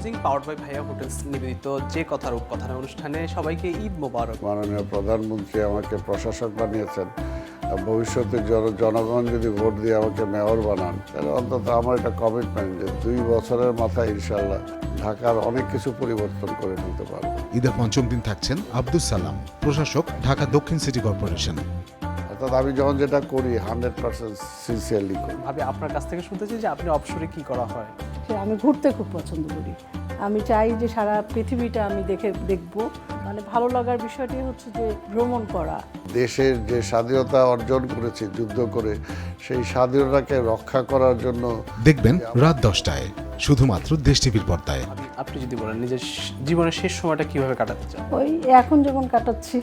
Closing powered by ভাইয়া hotels নিবেদিত যে কথা রূপকথার অনুষ্ঠানে সবাইকে ঈদ মোবারক। মাননীয় প্রধানমন্ত্রী আমাকে প্রশাসক বানিয়েছেন। ভবিষ্যতে জনগণ যদি ভোট দিয়ে আমাকে মেয়র বানান, তাহলে অন্তত আমার একটা কমিটমেন্ট যে 2 বছরের মাথায় ইনশাল্লাহ ঢাকার অনেক কিছু পরিবর্তন করে ফেলতে পারবো। ঈদের পঞ্চম দিন থাকছেন আব্দুস সালাম, প্রশাসক, ঢাকা দক্ষিণ সিটি কর্পোরেশন। অর্থাৎ আমি যখন যেটা করি 100% সিনসিয়ারলি করি। ভাবি আপনার কাছ থেকে শুনতে চাই যে আপনি অবসরে কি করা হয়? যে আমি ঘুরতে খুব পছন্দ করি। আমি চাই যে সারা পৃথিবীটা আমি দেখব। মানে ভালো লাগার বিষয়টি হচ্ছে যে ভ্রমণ করা। দেশের যে স্বাধীনতা অর্জন করেছি যুদ্ধ করে, সেই স্বাধীনতাকে রক্ষা করার জন্য দেখবেন রাত 10টায় শুধুমাত্র দেশ টিভির পর্দায়। আপনি যদি বলেন নিজের জীবনের শেষ সময়টা কিভাবে কাটাতে চান? ওই এখন যেমন কাটাচ্ছি।